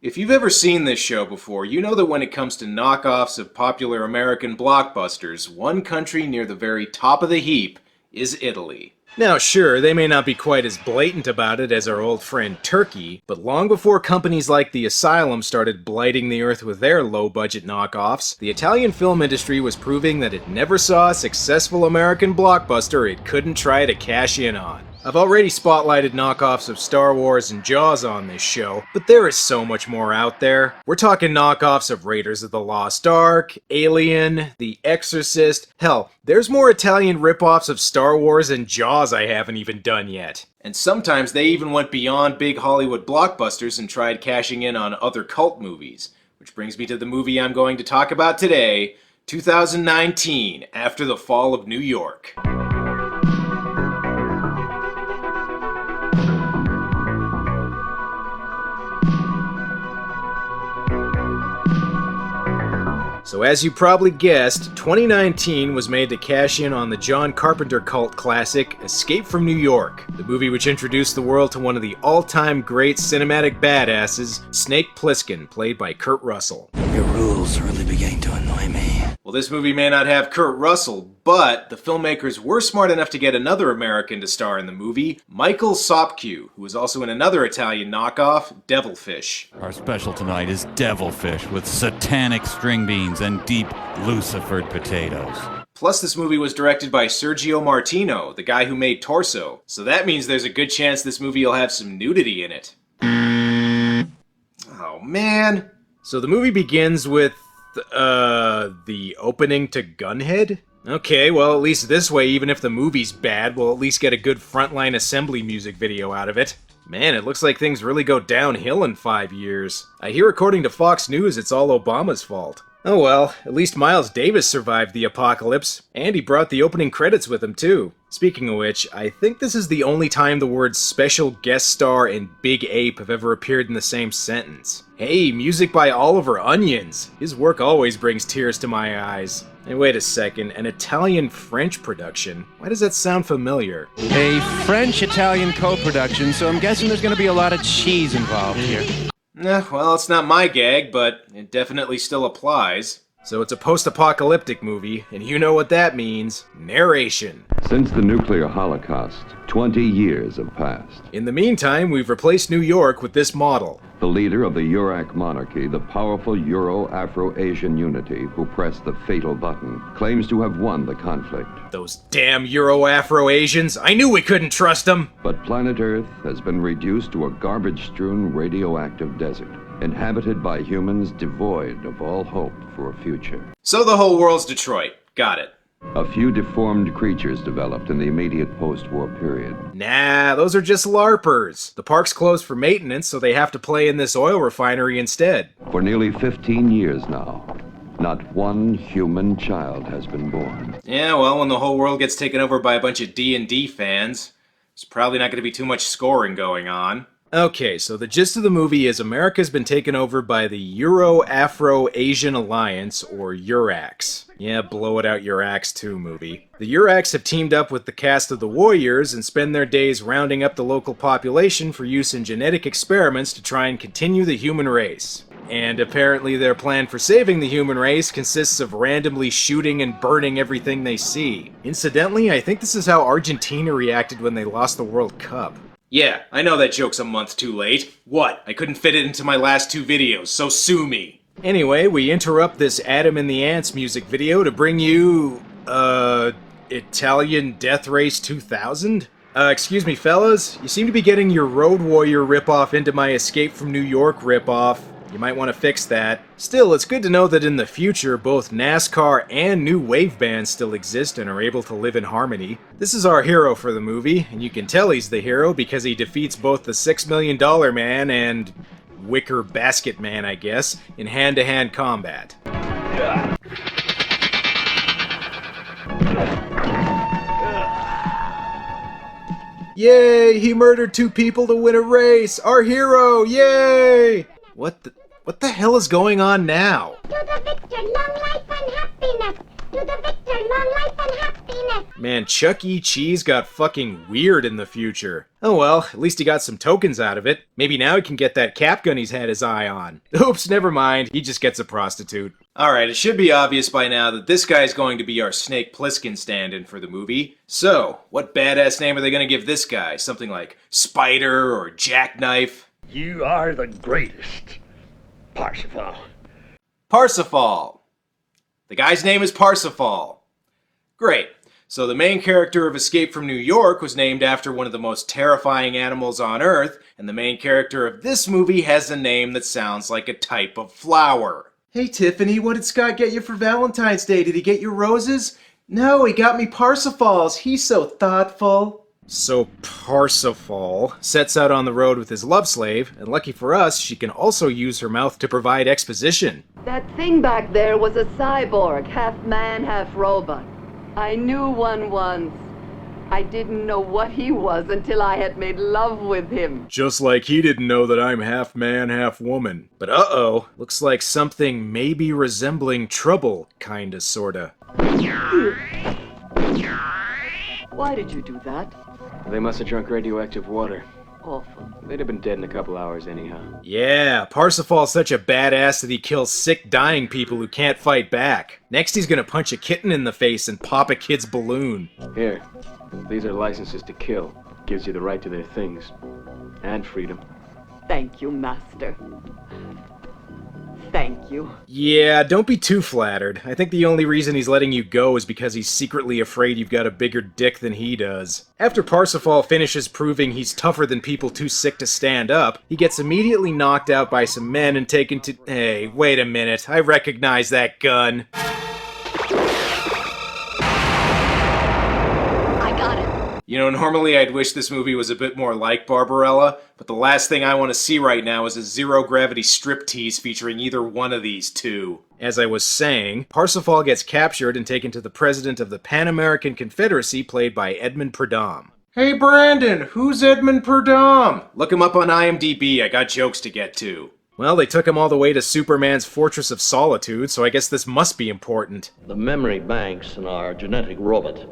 If you've ever seen this show before, you know that when it comes to knockoffs of popular American blockbusters, one country near the very top of the heap is Italy. Now sure, they may not be quite as blatant about it as our old friend Turkey, but long before companies like the Asylum started blighting the earth with their low-budget knockoffs, the Italian film industry was proving that it never saw a successful American blockbuster it couldn't try to cash in on. I've already spotlighted knockoffs of Star Wars and Jaws on this show, but there is so much more out there. We're talking knockoffs of Raiders of the Lost Ark, Alien, The Exorcist. Hell, there's more Italian ripoffs of Star Wars and Jaws I haven't even done yet. And sometimes they even went beyond big Hollywood blockbusters and tried cashing in on other cult movies. Which brings me to the movie I'm going to talk about today, 2019, After the Fall of New York. So as you probably guessed, 2019 was made to cash in on the John Carpenter cult classic, Escape from New York, the movie which introduced the world to one of the all-time great cinematic badasses, Snake Plissken, played by Kurt Russell. Your rules are really beginning to annoy me. Well, this movie may not have Kurt Russell, but the filmmakers were smart enough to get another American to star in the movie, Michael Sopkiw, who was also in another Italian knockoff, Devilfish. Our special tonight is Devilfish with satanic string beans and deep lucifered potatoes. Plus, this movie was directed by Sergio Martino, the guy who made Torso, so that means there's a good chance this movie will have some nudity in it. Oh, man. So the movie begins with the opening to Gunhead? Okay, well, at least this way, even if the movie's bad, we'll at least get a good frontline assembly music video out of it. Man, it looks like things really go downhill in 5 years. I hear according to Fox News it's all Obama's fault. Oh well, at least Miles Davis survived the apocalypse, and he brought the opening credits with him too. Speaking of which, I think this is the only time the words special guest star and Big Ape have ever appeared in the same sentence. Hey, music by Oliver Onions! His work always brings tears to my eyes. And wait a second, an Italian-French production? Why does that sound familiar? A French-Italian co-production, so I'm guessing there's gonna be a lot of cheese involved here. Well, it's not my gag, but it definitely still applies. So it's a post-apocalyptic movie, and you know what that means. Narration. Since the nuclear holocaust, 20 years have passed. In the meantime, we've replaced New York with this model. The leader of the Urak monarchy, the powerful Euro-Afro-Asian unity who pressed the fatal button, claims to have won the conflict. Those damn Euro-Afro-Asians! I knew we couldn't trust them! But planet Earth has been reduced to a garbage-strewn radioactive desert, inhabited by humans devoid of all hope for a future. So the whole world's Detroit. Got it. A few deformed creatures developed in the immediate post-war period. Nah, those are just LARPers. The park's closed for maintenance, so they have to play in this oil refinery instead. For nearly 15 years now, not one human child has been born. Yeah, well, when the whole world gets taken over by a bunch of D&D fans, there's probably not going to be too much scoring going on. Okay, so the gist of the movie is America's been taken over by the Euro-Afro-Asian Alliance, or Urax. Yeah, blow it out your axe too, movie. The Urax have teamed up with the cast of the Warriors and spend their days rounding up the local population for use in genetic experiments to try and continue the human race. And apparently their plan for saving the human race consists of randomly shooting and burning everything they see. Incidentally, I think this is how Argentina reacted when they lost the World Cup. Yeah, I know that joke's a month too late. What? I couldn't fit it into my last 2 videos, so sue me. Anyway, we interrupt this Adam and the Ants music video to bring you, Italian Death Race 2000? Excuse me fellas, you seem to be getting your Road Warrior ripoff into my Escape from New York ripoff. You might want to fix that. Still, it's good to know that in the future, both NASCAR and new wave bands still exist and are able to live in harmony. This is our hero for the movie, and you can tell he's the hero because he defeats both the $6 Million Man and Wicker Basket Man, I guess, in hand-to-hand combat. Yay! He murdered 2 people to win a race! Our hero! Yay! What the hell is going on now? To the victor, long life and happiness. To the victor, long life and happiness. Man, Chuck E. Cheese got fucking weird in the future. Oh well, at least he got some tokens out of it. Maybe now he can get that cap gun he's had his eye on. Oops, never mind, he just gets a prostitute. Alright, it should be obvious by now that this guy's going to be our Snake Plissken stand-in for the movie. So, what badass name are they going to give this guy? Something like Spider or Jackknife? You are the greatest, Parsifal. Parsifal. The guy's name is Parsifal. Great. So the main character of Escape from New York was named after one of the most terrifying animals on Earth, and the main character of this movie has a name that sounds like a type of flower. Hey Tiffany, what did Scott get you for Valentine's Day? Did he get you roses? No, he got me Parsifals. He's so thoughtful. So Parsifal sets out on the road with his love slave, and lucky for us, she can also use her mouth to provide exposition. That thing back there was a cyborg, half man, half robot. I knew one once. I didn't know what he was until I had made love with him. Just like he didn't know that I'm half man, half woman. But uh-oh, looks like something maybe resembling trouble, kinda, sorta. Why did you do that? They must have drunk radioactive water. Awful. They'd have been dead in a couple hours anyhow. Yeah, Parsifal's such a badass that he kills sick, dying people who can't fight back. Next he's gonna punch a kitten in the face and pop a kid's balloon. Here, these are licenses to kill. Gives you the right to their things. And freedom. Thank you, Master. Thank you. Yeah, don't be too flattered. I think the only reason he's letting you go is because he's secretly afraid you've got a bigger dick than he does. After Parsifal finishes proving he's tougher than people too sick to stand up, he gets immediately knocked out by some men and taken to— Hey, wait a minute, I recognize that gun. You know, normally I'd wish this movie was a bit more like Barbarella, but the last thing I want to see right now is a zero-gravity striptease featuring either one of these two. As I was saying, Parsifal gets captured and taken to the president of the Pan American Confederacy, played by Edmund Purdom. Hey Brandon, who's Edmund Purdom? Look him up on IMDb, I got jokes to get to. Well, they took him all the way to Superman's Fortress of Solitude, so I guess this must be important. The memory banks in our genetic robot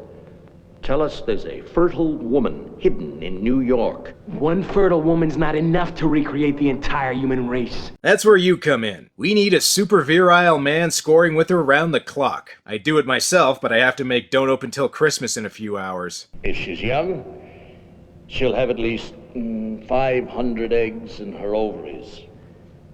tell us there's a fertile woman hidden in New York. One fertile woman's not enough to recreate the entire human race. That's where you come in. We need a super virile man scoring with her round the clock. I do it myself, but I have to make Don't Open Till Christmas in a few hours. If she's young, she'll have at least 500 eggs in her ovaries.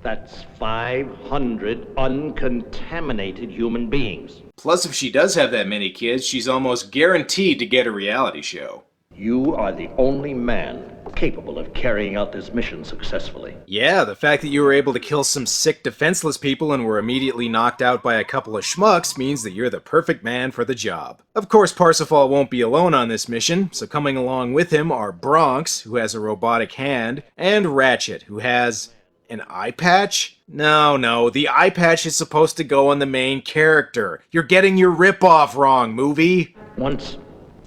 That's 500 uncontaminated human beings. Plus, if she does have that many kids, she's almost guaranteed to get a reality show. You are the only man capable of carrying out this mission successfully. Yeah, the fact that you were able to kill some sick, defenseless people and were immediately knocked out by a couple of schmucks means that you're the perfect man for the job. Of course, Parsifal won't be alone on this mission, so coming along with him are Bronx, who has a robotic hand, and Ratchet, who has an eye patch? No, the eye patch is supposed to go on the main character. You're getting your ripoff wrong, movie. Once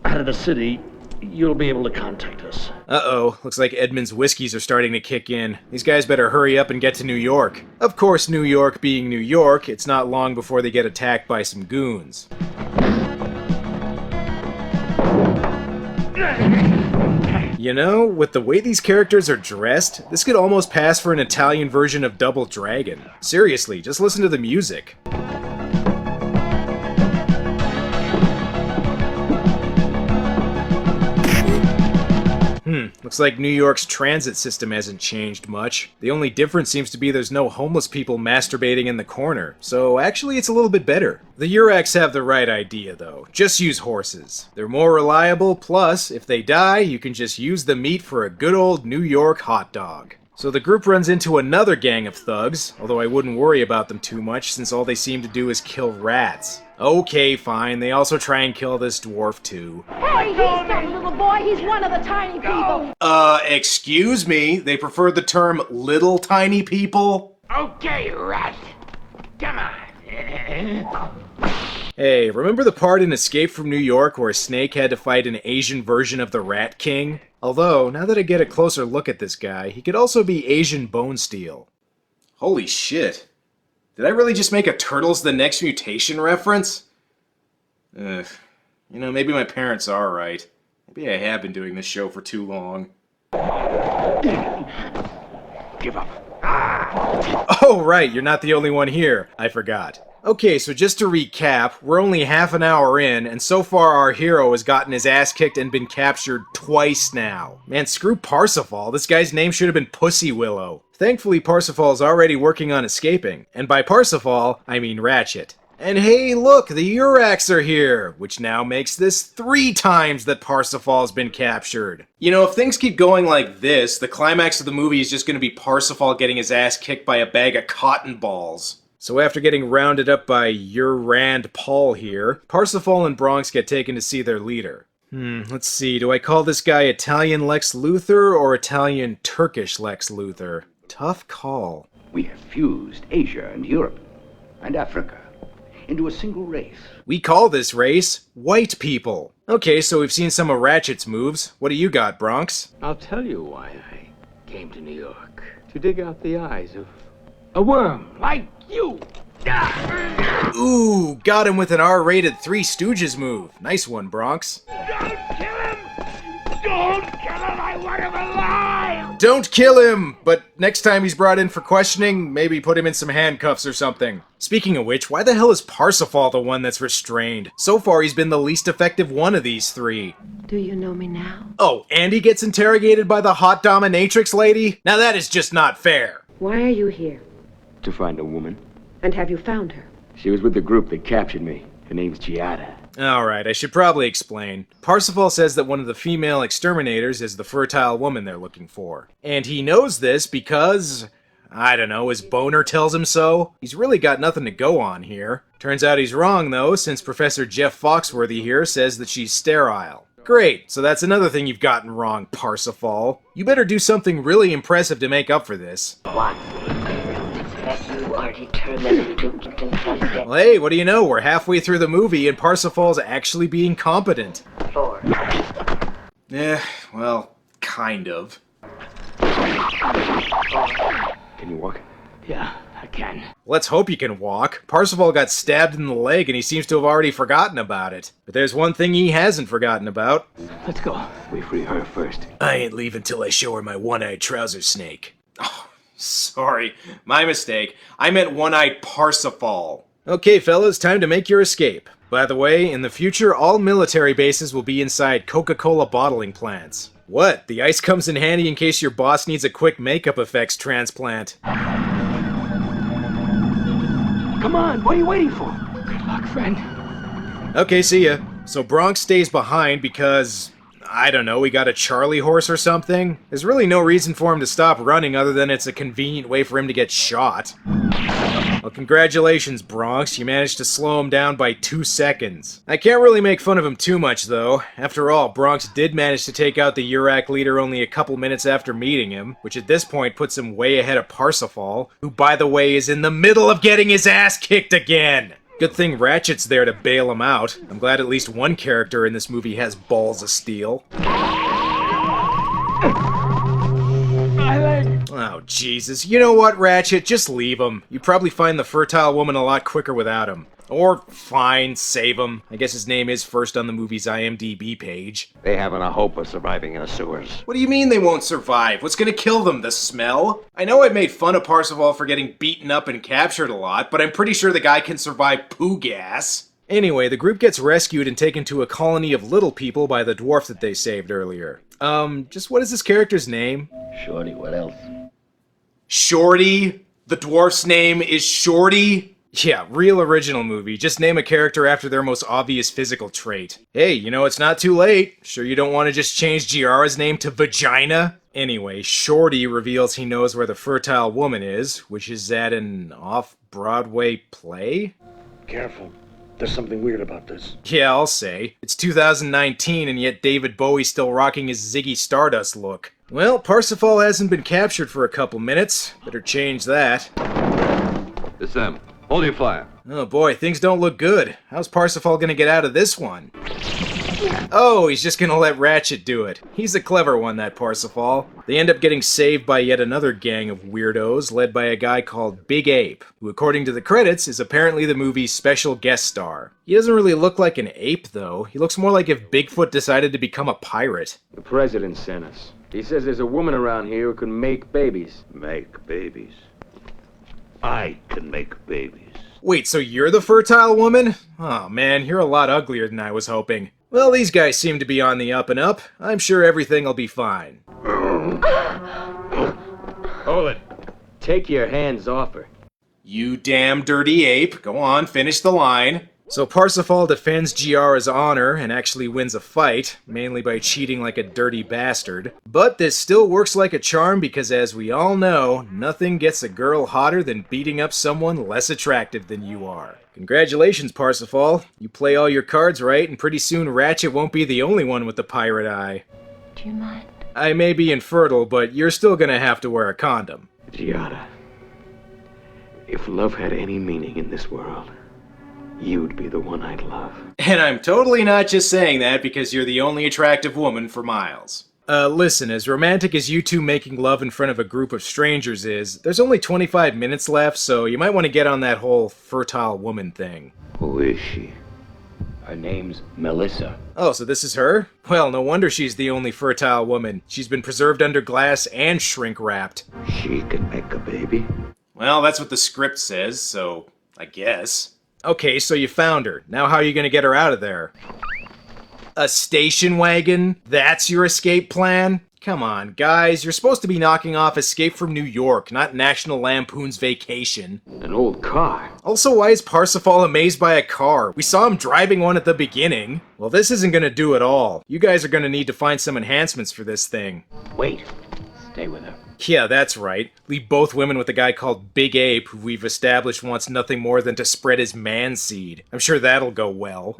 out of the city, you'll be able to contact us. Uh-oh, looks like Edmund's whiskeys are starting to kick in. These guys better hurry up and get to New York. Of course, New York being New York, it's not long before they get attacked by some goons. You know, with the way these characters are dressed, this could almost pass for an Italian version of Double Dragon. Seriously, just listen to the music. Looks like New York's transit system hasn't changed much. The only difference seems to be there's no homeless people masturbating in the corner. So actually it's a little bit better. The Uraks have the right idea though. Just use horses. They're more reliable, plus if they die, you can just use the meat for a good old New York hot dog. So the group runs into another gang of thugs, although I wouldn't worry about them too much since all they seem to do is kill rats. Okay, fine, they also try and kill this dwarf too. Hey, he's not a little boy, he's one of the tiny people. Excuse me? They prefer the term little tiny people? Okay, rat. Come on. Hey, remember the part in Escape from New York where Snake had to fight an Asian version of the Rat King? Although, now that I get a closer look at this guy, he could also be Asian Bone Steel. Holy shit. Did I really just make a Turtles the Next Mutation reference? Ugh. You know, maybe my parents are right. Maybe I have been doing this show for too long. Give up. Oh, right, you're not the only one here. I forgot. Okay, so just to recap, we're only half an hour in, and so far our hero has gotten his ass kicked and been captured twice now. Man, screw Parsifal. This guy's name should have been Pussy Willow. Thankfully, Parsifal is already working on escaping. And by Parsifal, I mean Ratchet. And hey, look, the Uraks are here, which now makes this 3 times that Parsifal's been captured. You know, if things keep going like this, the climax of the movie is just going to be Parsifal getting his ass kicked by a bag of cotton balls. So after getting rounded up by Rand Paul here, Parsifal and Bronx get taken to see their leader. Let's see, do I call this guy Italian Lex Luthor or Italian Turkish Lex Luthor? Tough call. We have fused Asia and Europe and Africa into a single race. We call this race white people. Okay, so we've seen some of Ratchet's moves. What do you got, Bronx? I'll tell you why I came to New York. To dig out the eyes of a worm like you. Ooh, got him with an R-rated Three Stooges move. Nice one, Bronx. Don't kill him! Don't kill him! I want him alive! Don't kill him! But next time he's brought in for questioning, maybe put him in some handcuffs or something. Speaking of which, why the hell is Parsifal the one that's restrained? So far, he's been the least effective one of these 3. Do you know me now? Oh, and he gets interrogated by the hot dominatrix lady? Now that is just not fair. Why are you here? To find a woman. And have you found her? She was with the group that captured me. Her name's Giada. Alright, I should probably explain. Parsifal says that one of the female exterminators is the fertile woman they're looking for. And he knows this because, I don't know, his boner tells him so? He's really got nothing to go on here. Turns out he's wrong, though, since Professor Jeff Foxworthy here says that she's sterile. Great, so that's another thing you've gotten wrong, Parsifal. You better do something really impressive to make up for this. What? You are determined to confess it. Well, hey, what do you know? We're halfway through the movie and Parsifal's actually being competent. 4. Well, kind of. Can you walk? Yeah, I can. Let's hope you can walk. Parsifal got stabbed in the leg and he seems to have already forgotten about it. But there's one thing he hasn't forgotten about. Let's go. We free her first. I ain't leaving till I show her my one-eyed trouser snake. Oh, sorry. My mistake. I meant one-eyed Parsifal. Okay, fellas, time to make your escape. By the way, in the future, all military bases will be inside Coca-Cola bottling plants. What? The ice comes in handy in case your boss needs a quick makeup effects transplant. Come on, what are you waiting for? Good luck, friend. Okay, see ya. So Bronx stays behind because, I don't know, he got a Charlie horse or something? There's really no reason for him to stop running other than it's a convenient way for him to get shot. Well, congratulations, Bronx. You managed to slow him down by 2 seconds. I can't really make fun of him too much, though. After all, Bronx did manage to take out the Urak leader only a couple minutes after meeting him, which at this point puts him way ahead of Parsifal, who, by the way, is in the middle of getting his ass kicked again! Good thing Ratchet's there to bail him out. I'm glad at least one character in this movie has balls of steel. Oh, Jesus. You know what, Ratchet? Just leave him. You'd probably find the fertile woman a lot quicker without him. Or, fine, save him. I guess his name is first on the movie's IMDb page. They haven't a hope of surviving in the sewers. What do you mean they won't survive? What's gonna kill them? The smell? I know I made fun of Parsifal for getting beaten up and captured a lot, but I'm pretty sure the guy can survive poo gas. Anyway, the group gets rescued and taken to a colony of little people by the dwarf that they saved earlier. Just what is this character's name? Shorty, what else? Shorty? The dwarf's name is Shorty? Yeah, real original movie. Just name a character after their most obvious physical trait. Hey, you know, it's not too late. Sure you don't want to just change Giara's name to Vagina? Anyway, Shorty reveals he knows where the fertile woman is, which is at an off-Broadway play? Careful. There's something weird about this. Yeah, I'll say. It's 2019 and yet David Bowie's still rocking his Ziggy Stardust look. Well, Parsifal hasn't been captured for a couple minutes. Better change that. It's them. Hold your fire. Oh boy, things don't look good. How's Parsifal gonna get out of this one? Oh, he's just gonna let Ratchet do it. He's a clever one, that Parsifal. They end up getting saved by yet another gang of weirdos, led by a guy called Big Ape, who according to the credits is apparently the movie's special guest star. He doesn't really look like an ape, though. He looks more like if Bigfoot decided to become a pirate. The president sent us. He says there's a woman around here who can make babies. Make babies? I can make babies. Wait, so you're the fertile woman? Oh man, you're a lot uglier than I was hoping. Well, these guys seem to be on the up and up. I'm sure everything'll be fine. Hold it. Take your hands off her. You damn dirty ape. Go on, finish the line. So Parsifal defends Giara's honor and actually wins a fight, mainly by cheating like a dirty bastard. But this still works like a charm because, as we all know, nothing gets a girl hotter than beating up someone less attractive than you are. Congratulations, Parsifal. You play all your cards right, and pretty soon Ratchet won't be the only one with the pirate eye. Do you mind? I may be infertile, but you're still gonna have to wear a condom. Giada, if love had any meaning in this world, you'd be the one I'd love. And I'm totally not just saying that because you're the only attractive woman for miles. Listen, as romantic as you two making love in front of a group of strangers is, there's only 25 minutes left, so you might want to get on that whole fertile woman thing. Who is she? Her name's Melissa. Oh, so this is her? Well, no wonder she's the only fertile woman. She's been preserved under glass and shrink-wrapped. She can make a baby? Well, that's what the script says, so I guess. Okay, so you found her. Now how are you gonna get her out of there? A station wagon? That's your escape plan? Come on, guys, you're supposed to be knocking off Escape from New York, not National Lampoon's Vacation. An old car. Also, why is Parsifal amazed by a car? We saw him driving one at the beginning. Well, this isn't gonna do it all. You guys are gonna need to find some enhancements for this thing. Wait. Stay with her. Yeah, that's right. Leave both women with a guy called Big Ape, who we've established wants nothing more than to spread his man seed. I'm sure that'll go well.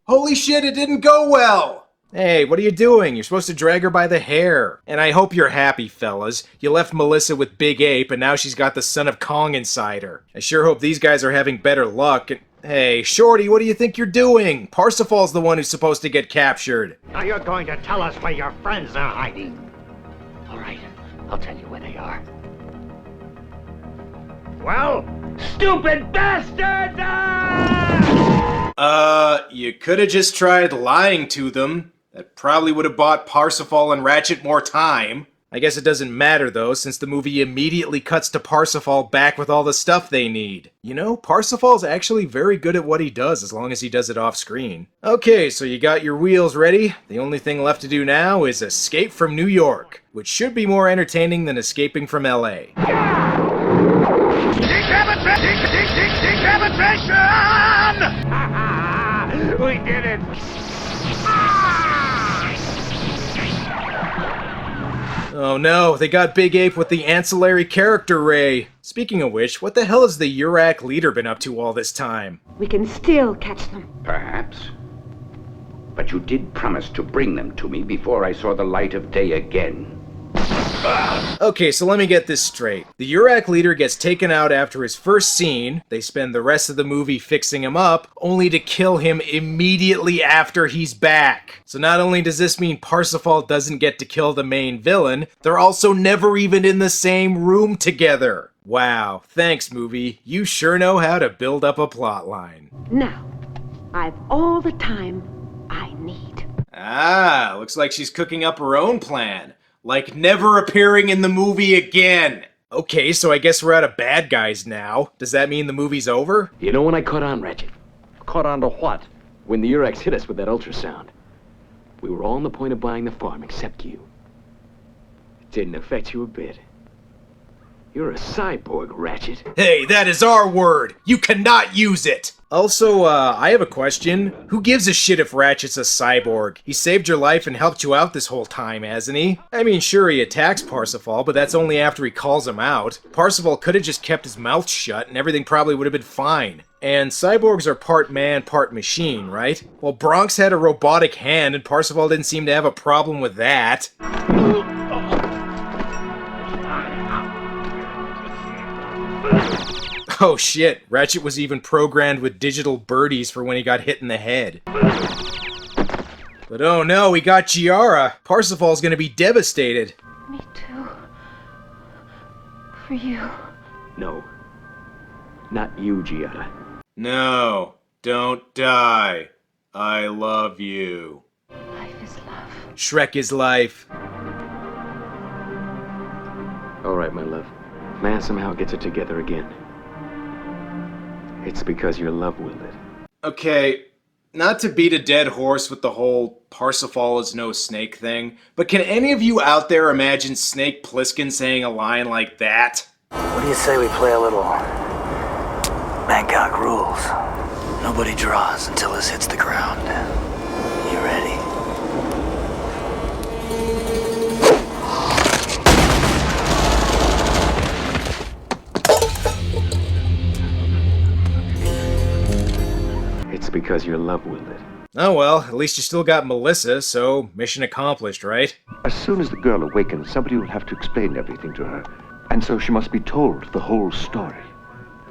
Holy shit, it didn't go well! Hey, what are you doing? You're supposed to drag her by the hair. And I hope you're happy, fellas. You left Melissa with Big Ape, and now she's got the son of Kong inside her. I sure hope these guys are having better luck. And hey, Shorty, what do you think you're doing? Parsifal's the one who's supposed to get captured. Now you're going to tell us where your friends are hiding. All right, I'll tell you where they are. Well, stupid bastards! You could have just tried lying to them. That probably would have bought Parsifal and Ratchet more time. I guess it doesn't matter, though, since the movie immediately cuts to Parsifal back with all the stuff they need. You know, Parsifal's actually very good at what he does, as long as he does it off-screen. Okay, so you got your wheels ready. The only thing left to do now is escape from New York, which should be more entertaining than escaping from L.A. Decapitation! We did it! Oh no, they got Big Ape with the ancillary character ray. Speaking of which, what the hell has the Urak leader been up to all this time? We can still catch them. Perhaps. But you did promise to bring them to me before I saw the light of day again. Okay, so let me get this straight. The Urak leader gets taken out after his first scene, they spend the rest of the movie fixing him up, only to kill him immediately after he's back. So not only does this mean Parsifal doesn't get to kill the main villain, they're also never even in the same room together. Wow, thanks movie, you sure know how to build up a plotline. Now, I've all the time I need. Ah, looks like she's cooking up her own plan. Like never appearing in the movie again. Okay, so I guess we're out of bad guys now. Does that mean the movie's over? You know when I caught on, Ratchet? Caught on to what? When the Uraks hit us with that ultrasound. We were all on the point of buying the farm except you. It didn't affect you a bit. You're a cyborg, Ratchet. Hey, that is our word! You cannot use it! Also, I have a question. Who gives a shit if Ratchet's a cyborg? He saved your life and helped you out this whole time, hasn't he? I mean, sure, he attacks Parsifal, but that's only after he calls him out. Parsifal could have just kept his mouth shut and everything probably would have been fine. And cyborgs are part man, part machine, right? Well, Bronx had a robotic hand and Parsifal didn't seem to have a problem with that. Oh shit, Ratchet was even programmed with digital birdies for when he got hit in the head. But oh no, we got Giara. Parsifal's gonna be devastated. Me too. For you. No. Not you, Giada. No, don't die. I love you. Life is love. Shrek is life. All right, my love. Man somehow gets it together again. It's because your love willed it. Okay, not to beat a dead horse with the whole Parsifal is no snake thing, but can any of you out there imagine Snake Plissken saying a line like that? What do you say we play a little Bangkok rules? Nobody draws until this hits the ground. You ready? It's because your love willed it. Oh well, at least you still got Melissa, so mission accomplished, right? As soon as the girl awakens, somebody will have to explain everything to her. And so she must be told the whole story.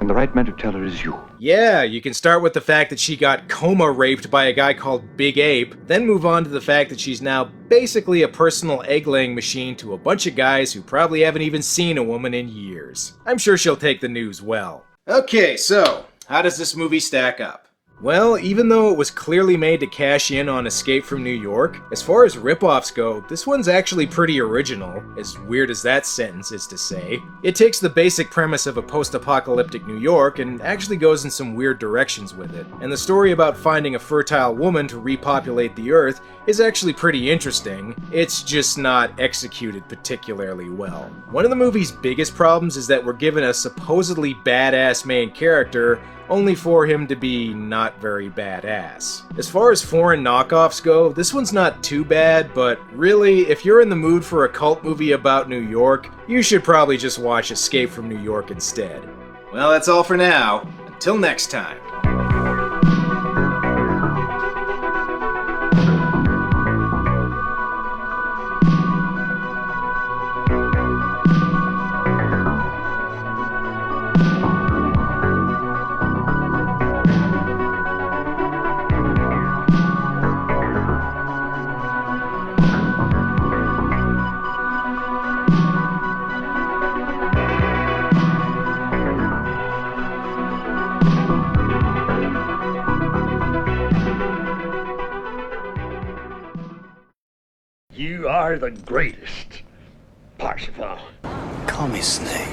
And the right man to tell her is you. Yeah, you can start with the fact that she got coma raped by a guy called Big Ape, then move on to the fact that she's now basically a personal egg-laying machine to a bunch of guys who probably haven't even seen a woman in years. I'm sure she'll take the news well. Okay, so, how does this movie stack up? Well, even though it was clearly made to cash in on Escape from New York, as far as ripoffs go, this one's actually pretty original, as weird as that sentence is to say. It takes the basic premise of a post-apocalyptic New York and actually goes in some weird directions with it. And the story about finding a fertile woman to repopulate the Earth is actually pretty interesting, it's just not executed particularly well. One of the movie's biggest problems is that we're given a supposedly badass main character only for him to be not very badass. As far as foreign knockoffs go, this one's not too bad, but really, if you're in the mood for a cult movie about New York, you should probably just watch Escape from New York instead. Well, that's all for now. Until next time. You are the greatest, Parsifal. Call me Snake.